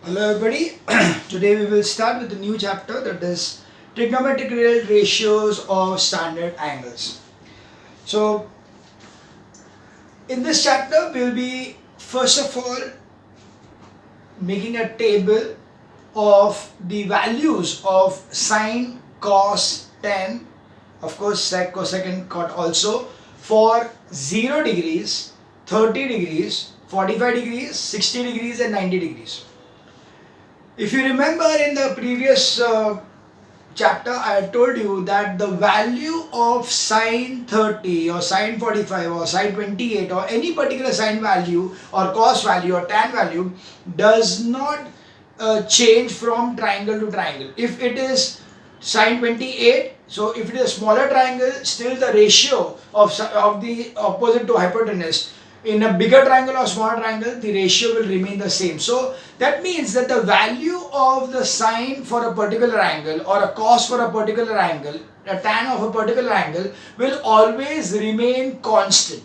Hello everybody. Today we will start with a new chapter, that is trigonometric ratios of standard angles. So in this chapter we will be first of all making a table of the values of sine, cos, tan, of course sec, cosecant, cot also, for 0 degrees, 30 degrees, 45 degrees, 60 degrees and 90 degrees. If you remember in the previous chapter, I had told you that the value of sine 30 or sine 45 or sine 28 or any particular sine value or cos value or tan value does not change from triangle to triangle. If it is sine 28, so if it is a smaller triangle, still the ratio of the opposite to hypotenuse in a bigger triangle or smaller triangle, the ratio will remain the same. So that means that the value of the sine for a particular angle or a cos for a particular angle, a tan of a particular angle will always remain constant.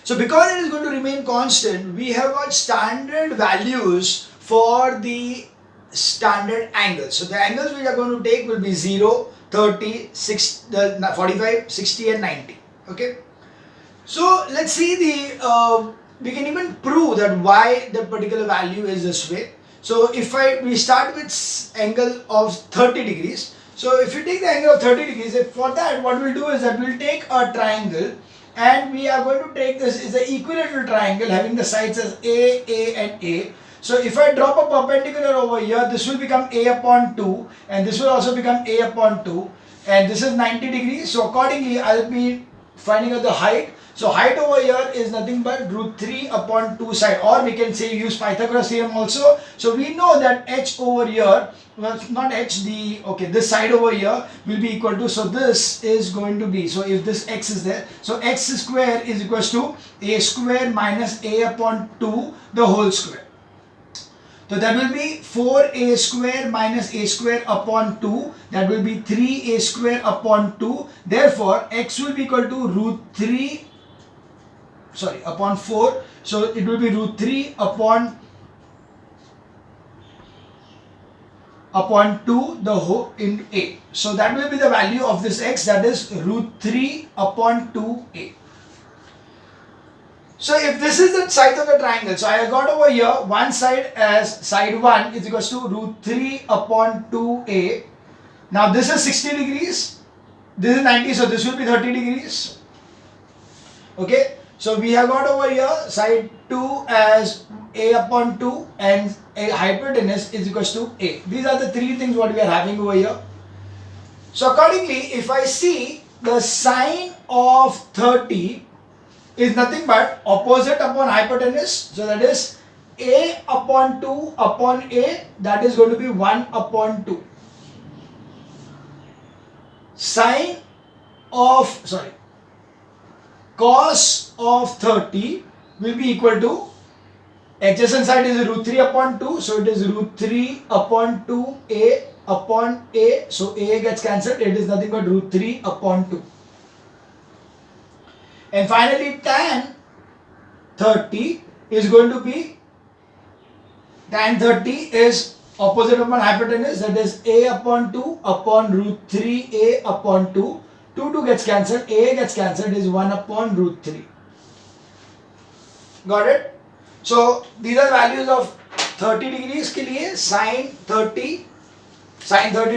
So because it is going to remain constant, we have got standard values for the standard angles. So the angles we are going to take will be 0, 30, 45, 60 and 90. Okay. So let's see we can even prove that why that particular value is this way. So if we start with angle of 30 degrees. So if you take the angle of 30 degrees, for that what we'll do is that we'll take a triangle and we are going to take this is an equilateral triangle having the sides as A and A. So if I drop a perpendicular over here, this will become A upon 2 and this will also become A upon 2 and this is 90 degrees. So accordingly I'll be finding out the height. So height over here is nothing but root 3 upon 2 side, or we can say use Pythagoras theorem also. So we know that h over here, well, not h, this side over here will be equal to, so this is going to be, so if this x is there, so x square is equals to a square minus a upon 2 the whole square. So that will be 4a square minus a square upon 2. That will be 3a square upon 2. Therefore, x will be equal to upon 4. So it will be root 3 upon 2 the whole into a. So that will be the value of this x, that is root 3 upon 2a. So if this is the side of the triangle, so I got over here one side as side 1 is equals to root 3 upon 2a. Now this is 60 degrees, this is 90, so this will be 30 degrees. Okay, so we have got over here side 2 as a upon 2 and a hypotenuse is equals to a. These are the three things what we are having over here. So accordingly, if I see the sine of 30 is nothing but opposite upon hypotenuse, so that is a upon 2 upon a, that is going to be 1 upon 2. Sine of, cos of 30 will be equal to, adjacent side is root 3 upon 2, so it is root 3 upon 2 a upon a, so a gets cancelled, it is nothing but root 3 upon 2. And finally tan 30 is going to be, tan 30 is opposite upon hypotenuse, that is a upon 2 upon root 3a upon 2. 2 gets cancelled, a gets cancelled, is 1 upon root 3. Got it? So these are values of 30 degrees के लिए sin 30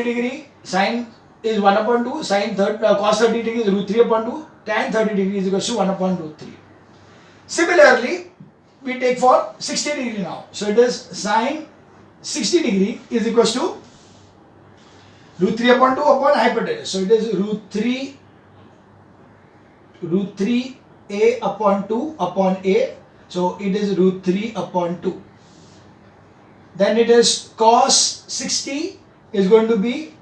degree, sin is 1 upon 2, cos 30 degree is root 3 upon 2, tan 30 degree is equal to 1 upon root 3. Similarly, we take for 60 degree now. So it is sin 60 degree is equal to root 3 upon 2 upon hypotenuse. So it is root 3 a upon 2 upon a. So it is root 3 upon 2. Then it is cos 60 is going to be,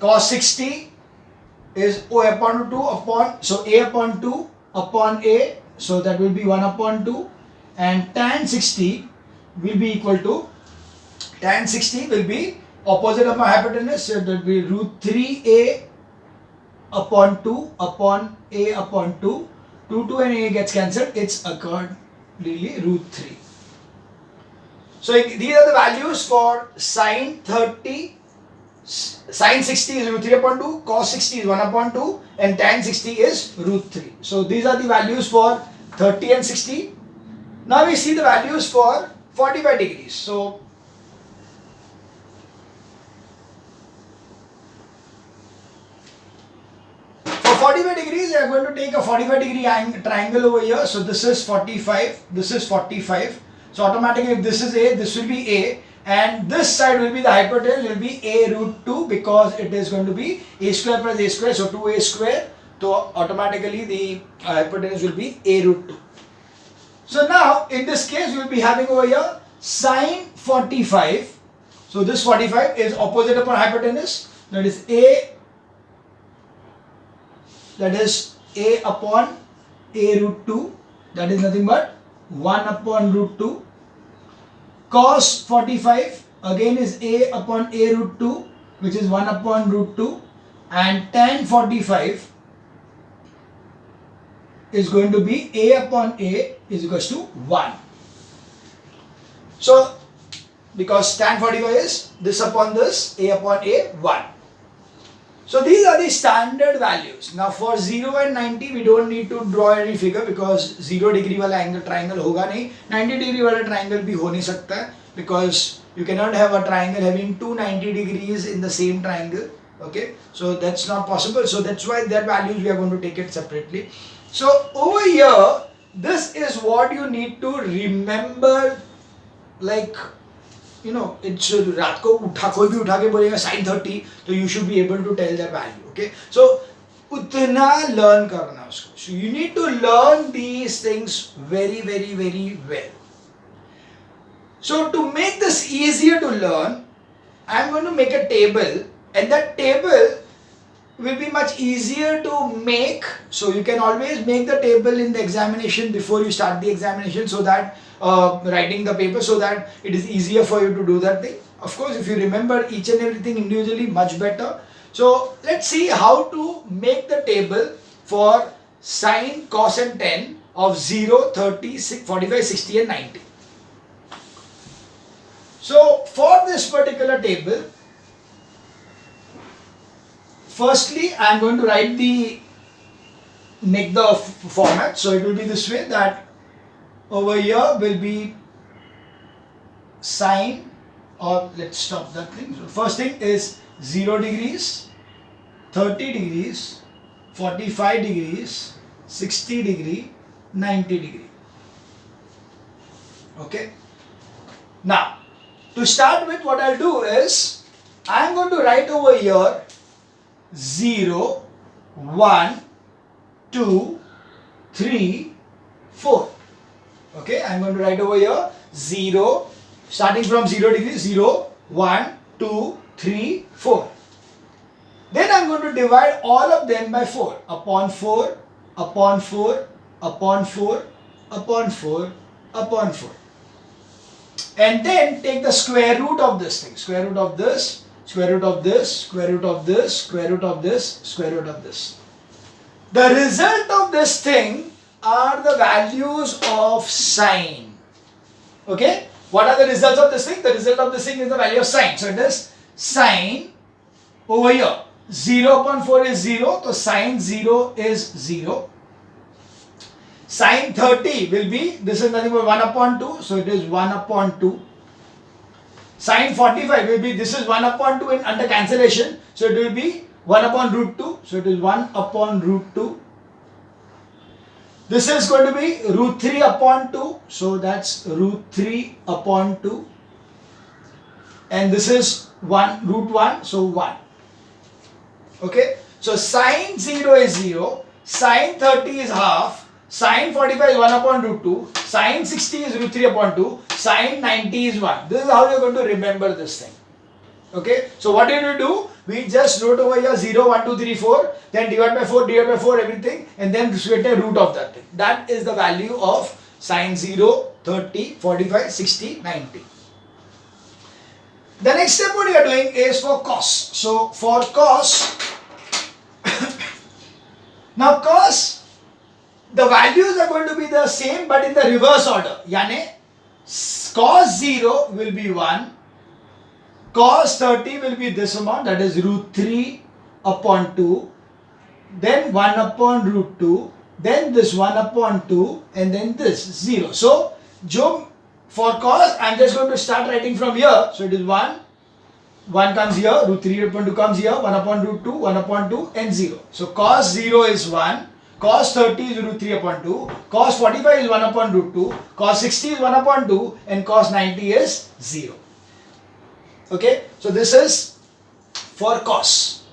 cos 60 is O upon 2 upon, so a upon 2 upon a, so that will be 1 upon 2, and tan 60 will be equal to, tan 60 will be opposite of my hypotenuse, so that will be root 3a upon 2 upon a upon 2. 2 and a gets cancelled, it's accordingly root 3. So these are the values for sine 30, sine 60 is root 3 upon 2, cos 60 is 1 upon 2, and tan 60 is root 3. So these are the values for 30 and 60. Now we see the values for 45 degrees. So for 45 degrees, we are going to take a 45 degree triangle over here. So this is 45, this is 45. So automatically if this is A, this will be A. And this side will be the hypotenuse, will be A root 2 because it is going to be A square plus A square. So 2A square. So automatically the hypotenuse will be A root 2. So now in this case we will be having over here sine 45. So this 45 is opposite upon hypotenuse. That is A upon A root 2. That is nothing but 1 upon root 2. Cos 45 again is A upon A root 2, which is 1 upon root 2, and tan 45 is going to be A upon A is equals to 1. So because tan 45 is this upon this, A upon A, 1. So these are the standard values. Now for 0 and 90 we don't need to draw any figure because 0 degree वाला angle triangle होगा नहीं, 90 degree वाला triangle भी हो नहीं सकता है because you cannot have a triangle having two 90 degrees in the same triangle. Okay, so that's not possible. So that's why their values we are going to take it separately. So over here, this is what you need to remember, like you know, it should रात को उठा कोई भी उठा के बोलेगा sin 30 तो you should be able to tell their value. Okay, so उतना learn करना उसको. So you need to learn these things very well. So to make this easier to learn, I am going to make a table, and that table will be much easier to make. So you can always make the table in the examination before you start the examination, so that writing the paper, so that it is easier for you to do that thing. Of course, if you remember each and everything individually, much better. So let's see how to make the table for sine, cos and tan of 0, 30, 45, 60 and 90. So for this particular table, firstly I am going to make the format. So it will be this way, that over here will be sine, or let's stop that thing. So first thing is 0 degrees, 30 degrees, 45 degrees, 60 degree, 90 degree. Okay. Now, to start with, what I'll do is, I'm going to write over here 0, 1, 2, 3, 4. Okay, I'm going to write over here 0, starting from 0 degrees, 0, 1, 2, 3, 4. Then I'm going to divide all of them by 4, upon 4, upon 4, upon 4, upon 4, upon 4. And then take the square root of this thing, square root of this, square root of this, square root of this, square root of this, square root of this. The result of this thing are the values of sine. Okay? What are the results of this thing? The result of this thing is the value of sine. So it is sine over here. 0 upon 4 is 0. So sine 0 is 0. Sine 30 will be, this is nothing but 1 upon 2. So it is 1 upon 2. Sine 45 will be, this is 1 upon 2 in under cancellation. So it will be 1 upon root 2. So it is 1 upon root 2. This is going to be root 3 upon 2. So that's root 3 upon 2. And this is root 1. So 1. Okay. So sine 0 is 0. Sine 30 is half. Sine 45 is 1 upon root 2. Sine 60 is root 3 upon 2. Sine 90 is 1. This is how you are going to remember this thing. Okay. So what did we do? We just wrote over here 0, 1, 2, 3, 4. Then divide by 4, everything. And then get a root of that thing. That is the value of sine 0, 30, 45, 60, 90. The next step what we are doing is for cos. So for cos, now cos, the values are going to be the same but in the reverse order. Yani cos 0 will be 1, cos 30 will be this amount, that is root 3 upon 2, then 1 upon root 2, then this 1 upon 2, and then this 0. So, for cos, I am just going to start writing from here. So, it is 1 comes here, root 3 upon 2 comes here, 1 upon root 2, 1 upon 2, and 0. So, cos 0 is 1, cos 30 is root 3 upon 2, cos 45 is 1 upon root 2, cos 60 is 1 upon 2, and cos 90 is 0. Okay, so this is for cos.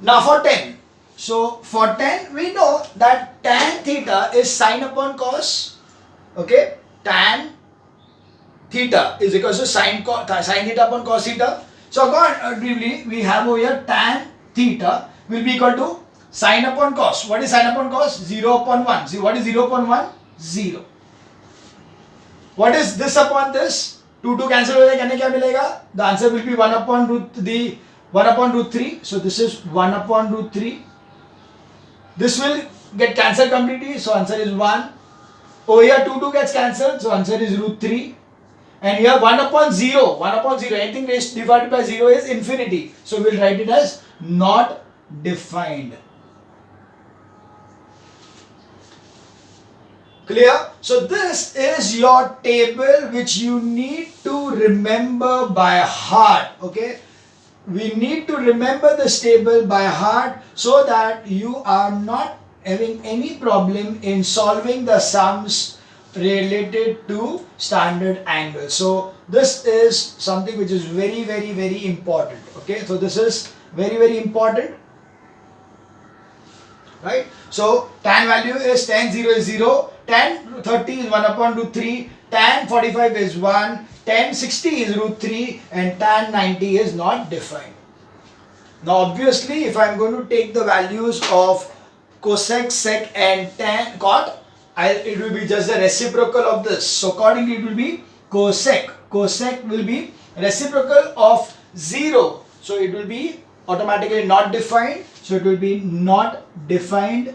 Now for tan. So for tan, we know that tan theta is sine upon cos. Okay, tan theta is equal to sine theta upon cos theta. So accordingly, we have over here tan theta will be equal to sine upon cos. What is sine upon cos? 0 upon 1. See, what is 0 upon 1? 0. What is this upon this? 2 cancel हो जाएगा, क्या मिलेगा? The answer will be 1 upon root 3. So this is 1 upon root 3. This will get cancelled completely. So answer is 1. Over here 2 gets cancelled. So answer is root 3. And here 1 upon 0. 1 upon 0. Anything divided by 0 is infinity. So we'll write it as not defined. Clear? So this is your table which you need to remember by heart. Okay? We need to remember this table by heart so that you are not having any problem in solving the sums related to standard angle. So this is something which is very, very, very important. Okay? So this is very, very important. Right? So tan value is tan 0 is 0, tan 30 is 1 upon root 3, tan 45 is 1, tan 60 is root 3, and tan 90 is not defined. Now obviously if I am going to take the values of cosec, sec and tan cot, it will be just the reciprocal of this. So accordingly it will be cosec. Cosec will be reciprocal of 0. So it will be automatically not defined. So it will be not defined.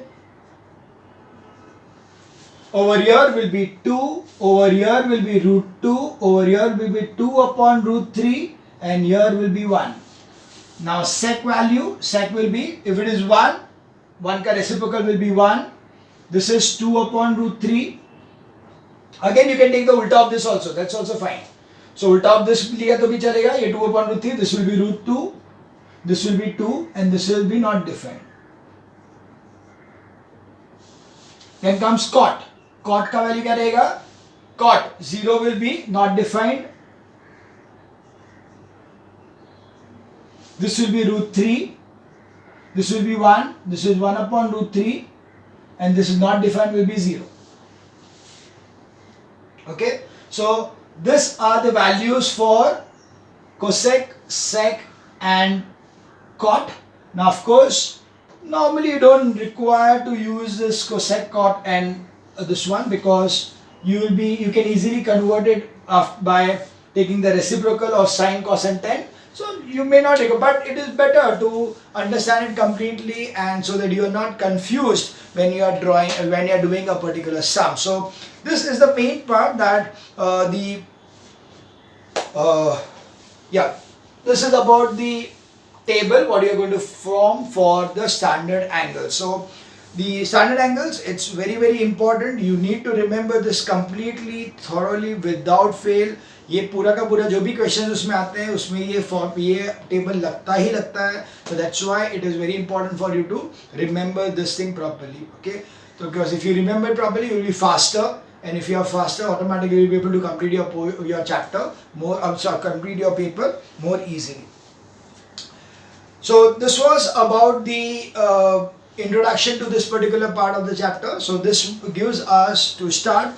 Over here will be 2, over here will be root 2, over here will be 2 upon root 3, and here will be 1. Now sec value, sec will be, if it is 1, 1 ka reciprocal will be 1. This is 2 upon root 3. Again you can take the ulta of this also, that's also fine. So ulta of this liya to bhi chalega, ye 2 upon root 3, this will be root 2, this will be 2, and this will be not defined. Then comes cot. Cot का value क्या रहेगा? Cot 0 will be not defined. This will be root 3. This will be 1. This is 1 upon root 3. And this is not defined will be 0. Okay. So these are the values for cosec, sec and cot. Now of course, normally you don't require to use this cosec, cot and this one because you can easily convert it by taking the reciprocal of sine, cos and tan. So you may not take it, but it is better to understand it completely and so that you are not confused when you are doing a particular sum. So this is the main part that this is about the table what you are going to form for the standard angle. So the standard angles, it's very, very important. You need to remember this completely, thoroughly, without fail. ये पूरा का पूरा जो भी question उसमें आते हैं उसमें ये टेबल लगता ही लगता है. So that's why it is very important for you to remember this thing properly. Okay, so because if you remember it properly, you will be faster, and if you are faster, automatically you will be able to complete your chapter more. Complete your paper more easily. So this was about the introduction to this particular part of the chapter. So this gives us to start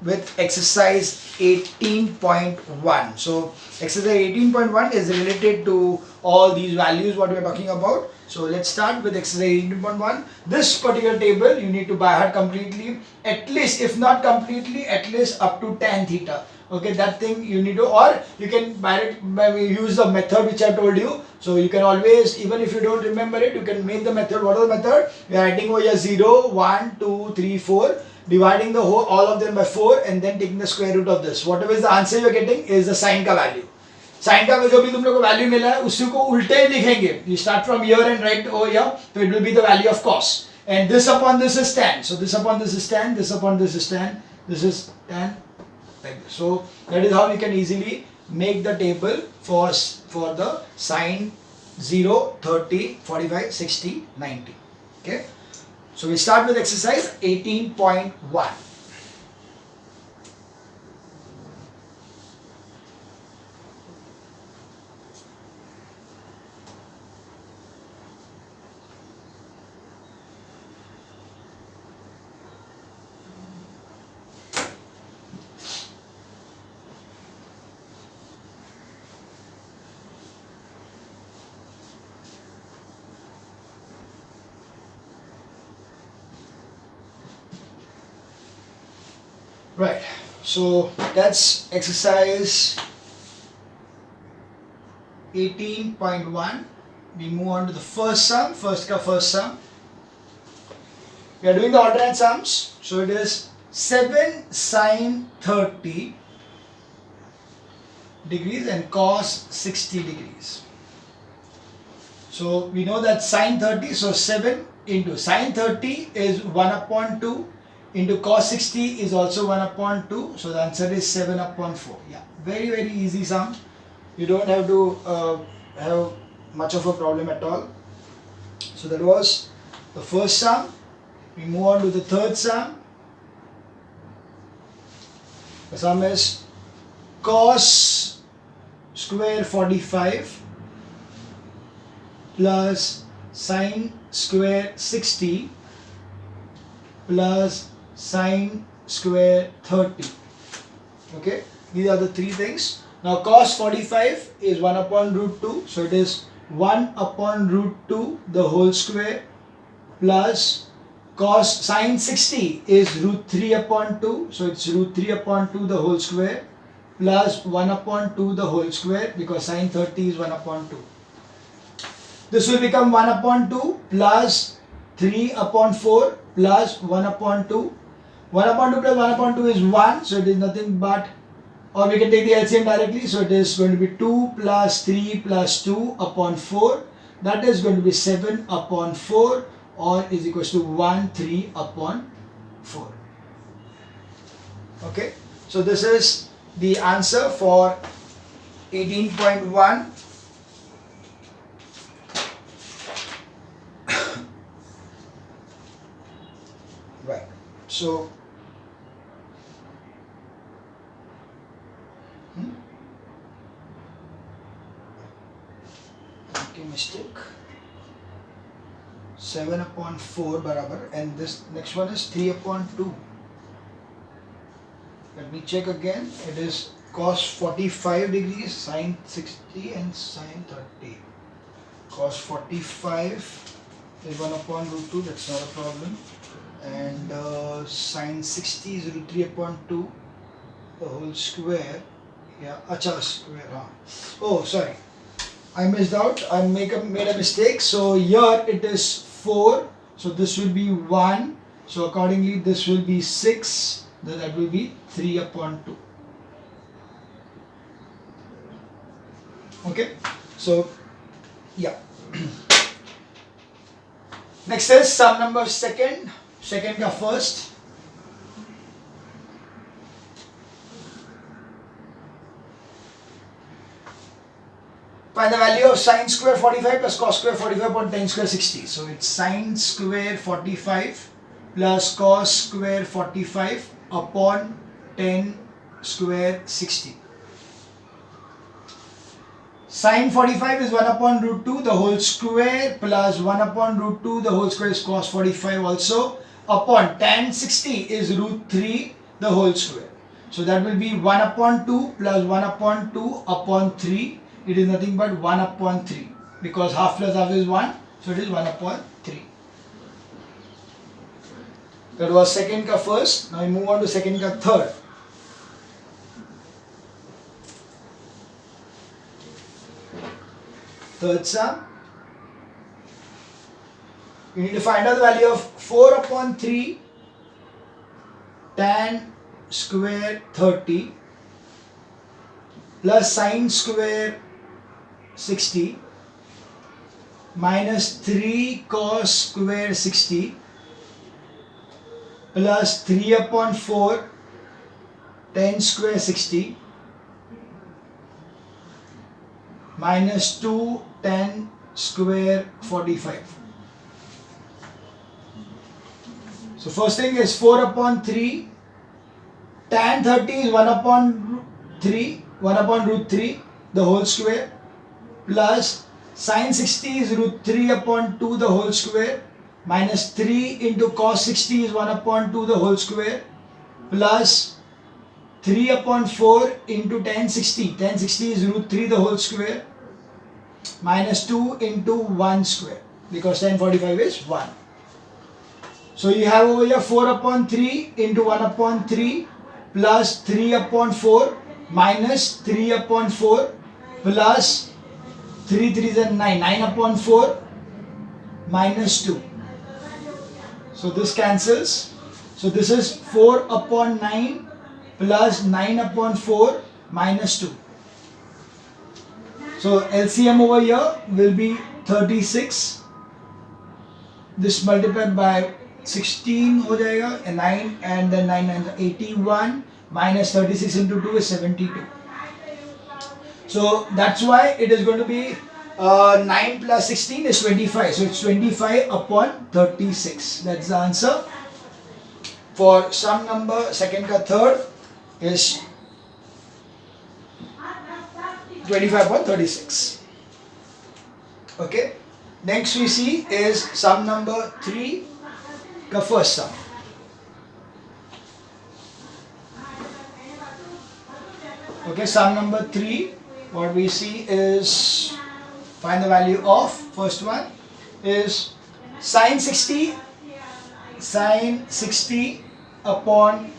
with exercise 18.1. So exercise 18.1 is related to all these values what we are talking about. So let's start with exercise 18.1. This particular table you need to by heart completely, at least if not completely, at least up to tan theta. Okay, that thing you need to, or you can use the method which I told you. So you can always, even if you don't remember it, you can make the method. What is the method? We are writing over here 0, 1, 2, 3, 4, dividing the whole all of them by 4 and then taking the square root of this. Whatever is the answer you are getting is the sine का value. Sign का जो भी तुम लोग को value मिला है उसी को उल्टे ही लिखेंगे. You start from here and write over here, so it will be the value of cos. And this upon this is tan. So this upon this is tan, this upon this is tan, this is tan. Like this. So that is how we can easily make the table for the sine 0, 30, 45, 60, 90. Okay. So we start with exercise 18.1. Right, so that's exercise 18.1. We move on to the first sum. First sum. We are doing the alternate sums. So it is 7 sine 30 degrees and cos 60 degrees. So we know that sine 30, so 7 into sine 30 is 1 upon 2. Into cos 60 is also 1 upon 2. So the answer is 7 upon 4. Yeah, very easy sum. You don't have to have much of a problem at all. So that was the first sum. We move on to the third sum. The sum is cos square 45 plus sine square 60 plus sine square 30. Okay, these are the three things. Now cos 45 is 1 upon root 2, so it is 1 upon root 2 the whole square plus cos sine 60 is root 3 upon 2, so it's root 3 upon 2 the whole square plus 1 upon 2 the whole square, because sine 30 is 1 upon 2. This will become 1 upon 2 plus 3 upon 4 plus 1 upon 2. 1 upon 2 plus 1 upon 2 is 1, so it is nothing but, or we can take the LCM directly, so it is going to be 2 plus 3 plus 2 upon 4. That is going to be 7 upon 4, or is equals to 1, 3 upon 4. Okay, so this is the answer for 18.1. Right, so okay, mistake. 7 upon 4 barabar, and this next one is 3 upon 2. Let me check again. It is cos 45 degrees, sine 60 and sine 30. Cos 45 is 1 upon root 2, that's not a problem. And sine 60 is root 3 upon 2, the whole square. Yeah, acha square. Oh, sorry, I missed out. I made a mistake. So here it is 4. So this will be 1. So accordingly this will be 6. Then that will be 3 upon 2. Okay. So yeah. Next is sum number second. Second ka first. Find the value of sine square 45 plus cos square 45 upon tan square 60. So it's sine square 45 plus cos square 45 upon tan square 60. Sine 45 is 1 upon root 2 the whole square plus 1 upon root 2 the whole square is cos 45 also, upon tan 60 is root 3 the whole square. So that will be 1 upon 2 plus 1 upon 2 upon 3. It is nothing but 1 upon 3, because half plus half is 1, so it is 1 upon 3. That was second ka first. Now we move on to second ka third. third sum. You need to find out the value of 4 upon 3 tan square 30 plus sine square 60 minus 3 cos square 60 plus 3 upon 4 tan square 60 minus 2 tan square 45. So first thing is 4 upon 3 tan 30 is 1 upon 3 1 upon root 3 the whole square plus sin 60 is root 3 upon 2 the whole square minus 3 into cos 60 is 1 upon 2 the whole square plus 3 upon 4 into tan 60. Tan 60 is root 3 the whole square minus 2 into 1 square because tan 45 is 1. So you have over here 4 upon 3 into 1 upon 3 plus 3 upon 4 minus 3 upon 4 plus 3 3 is 9. 9 upon 4 minus 2. So this cancels. So this is 4 upon 9 plus 9 upon 4 minus 2. So LCM over here will be 36. This multiplied by 16 हो जाएगा 9 and then 9 and 81 minus 36 into 2 is 72. So that's why it is going to be 9 plus 16 is 25. So it's 25 upon 36. That's the answer. For sum number second ka third is 25 upon 36. Okay. Next we see is sum number 3 ka first sum. Okay, sum number 3, what we see is, find the value of, first one is sin 60 upon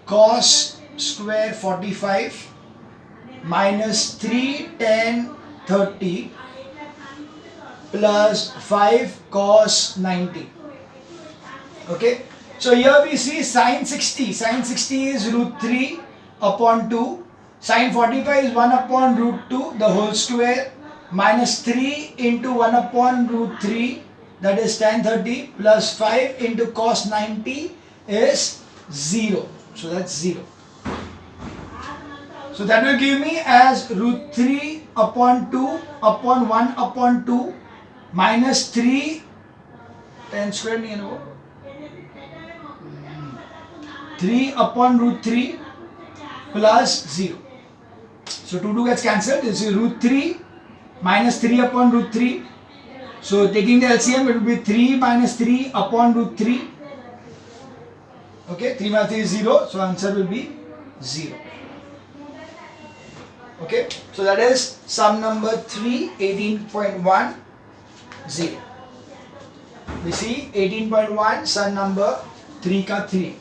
cos square 45 minus 3 tan 30 plus 5 cos 90. Okay, so here we see sin 60. Sin 60 is root 3 upon 2. Sin 45 is 1 upon root 2 the whole square minus 3 into 1 upon root 3 that is tan 30 plus 5 into cos 90 is 0. So that's 0. So that will give me as root 3 upon 2 upon 1 upon 2 minus 3 tan square नहीं है ना वो 3 upon root 3 plus 0. So 2 gets cancelled. This is root 3 minus 3 upon root 3. So taking the LCM, it will be 3 minus 3 upon root 3. Okay, 3 minus 3 is 0. So answer will be 0. Okay, so that is sum number 3, 18.1, 0. We see 18.1, sum number 3 ka 3.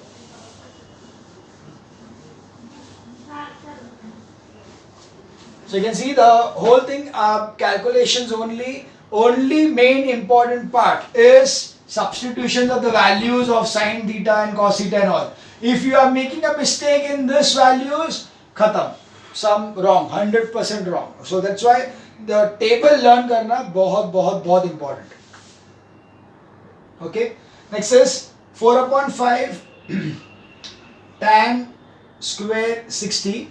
So you can see the whole thing calculations only main important part is substitution of the values of sin theta and cos theta and all. If you are making a mistake in this values, khatam, some wrong, 100% wrong. So that's why the table learn karna बहुत important. Okay, next is 4 upon 5 tan square 60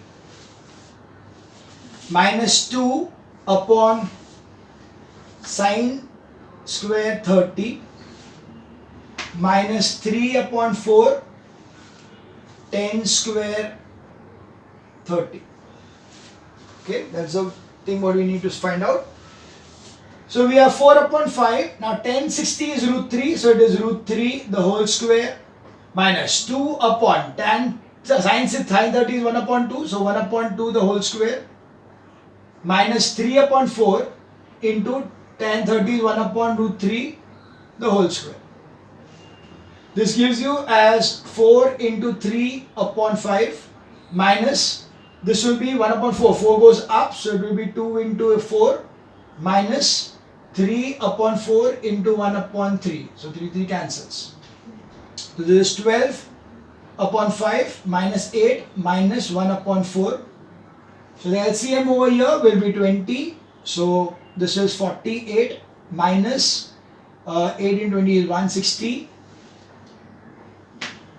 minus 2 upon sin square 30 minus 3 upon 4 tan square 30. Okay, that's the thing what we need to find out. So we have 4 upon 5. Now tan 60 is root 3, so it is root 3 the whole square minus 2 upon tan sin 30 is 1 upon 2, so 1 upon 2 the whole square minus 3 upon 4 into tan 30 is 1 upon root 3 the whole square. This gives you as 4 into 3 upon 5 minus, this will be 1 upon 4. 4 goes up, so it will be 2 into 4 minus 3 upon 4 into 1 upon 3. So 3 cancels. So this is 12 upon 5 minus 8 minus 1 upon 4. So the LCM over here will be 20. So this is 48 minus 8 into 20 is 160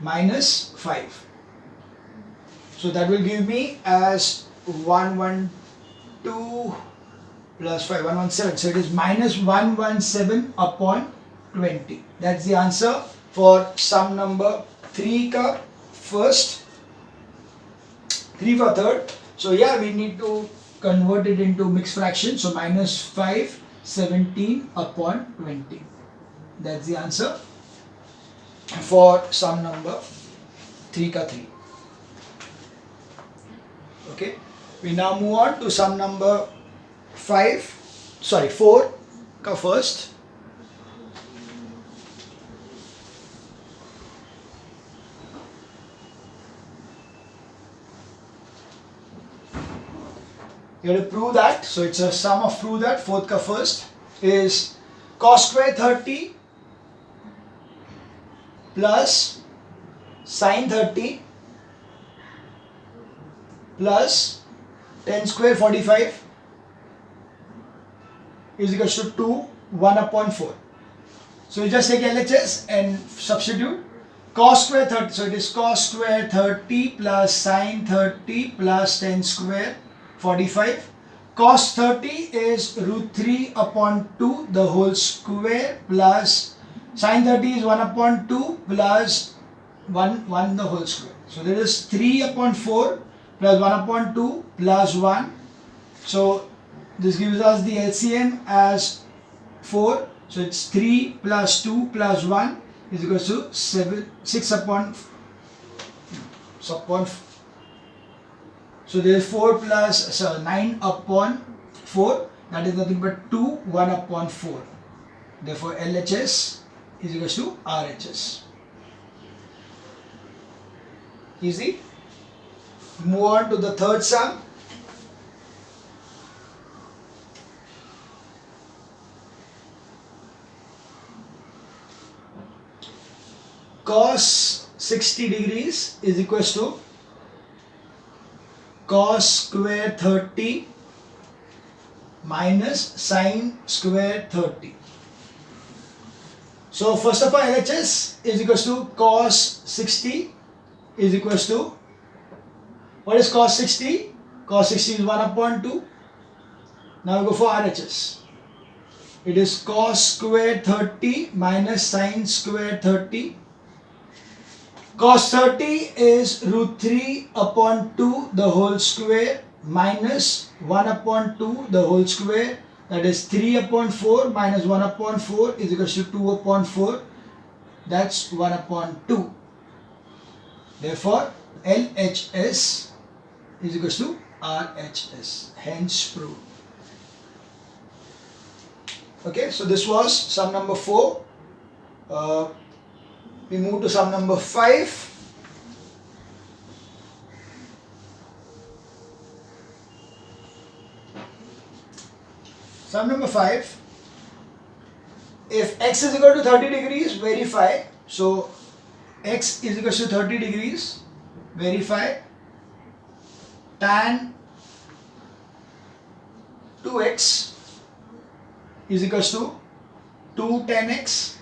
minus 5. So that will give me as 112 plus 5, 117. So it is minus 117 upon 20. That's the answer for sum number 3 ka first, 3 for third. So yeah, we need to convert it into mixed fraction. So minus 5, 17 upon 20. That's the answer for sum number 3 ka 3. Okay, we now move on to sum number 4 ka first. You have to prove that. So it's a sum of prove that. Fourth ka first is cos square 30 plus sin 30 plus tan square 45 is equal to 2, 1 upon 4. So you just take LHS and substitute cos square 30. So it is cos square 30 plus sin 30 plus tan square 45. Cos 30 is root 3 upon 2 the whole square plus sin 30 is 1 upon 2 plus 1 the whole square. So there is 3 upon 4 plus 1 upon 2 plus 1. So this gives us the LCM as 4. So it's 3 plus 2 plus 1 is equal to 6 upon. So there is 4 plus 9 upon 4. That is nothing but 2, 1 upon 4. Therefore LHS is equal to RHS. Easy. Move on to the third sum. Cos 60 degrees is equal to cos square 30 minus sin square 30. So first of all LHS is equal to cos 60 is equal to, what is cos 60? Cos 60 is 1 upon 2. Now we go for RHS. It is cos square 30 minus sin square 30. Cos 30 is root 3 upon 2 the whole square minus 1 upon 2 the whole square. That is 3 upon 4 minus 1 upon 4 is equal to 2 upon 4. That's 1 upon 2. Therefore LHS is equal to RHS. Hence proved. Okay, so this was sum number 4. We move to sum number 5. Sum number 5. If x is equal to 30 degrees, verify. So x is equal to 30 degrees, verify tan 2x is equal to 2 tan x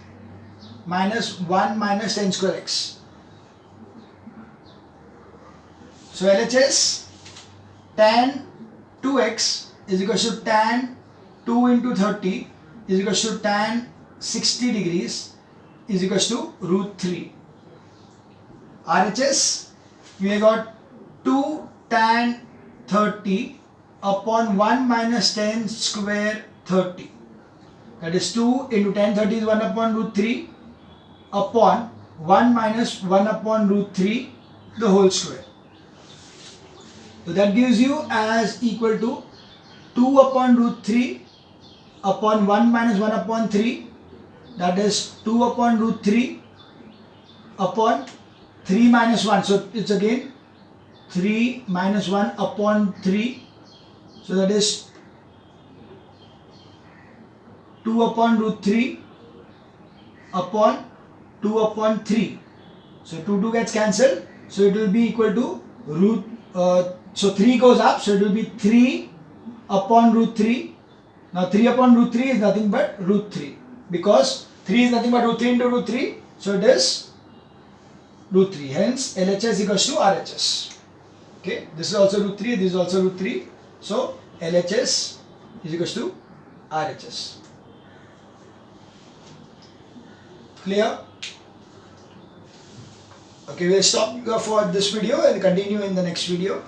minus 1 minus tan square x. So LHS tan 2x is equal to tan 2 into 30 is equal to tan 60 degrees is equal to root 3. RHS, we have got 2 tan 30 upon 1 minus tan square 30. That is 2 into tan 30 is 1 upon root 3 upon 1 minus 1 upon root 3 the whole square. So that gives you as equal to 2 upon root 3 upon 1 minus 1 upon 3, that is 2 upon root 3 upon 3 minus 1. So it's again 3 minus 1 upon 3. So that is 2 upon root 3 upon 2 upon 3. So 2 gets cancelled. So it will be equal to root, so 3 goes up. So it will be 3 upon root 3. Now 3 upon root 3 is nothing but root 3. Because 3 is nothing but root 3 into root 3. So it is root 3. Hence LHS equals to RHS. Okay. This is also root 3. This is also root 3. So LHS is equals to RHS. Clear? Okay, we'll stop for this video and continue in the next video.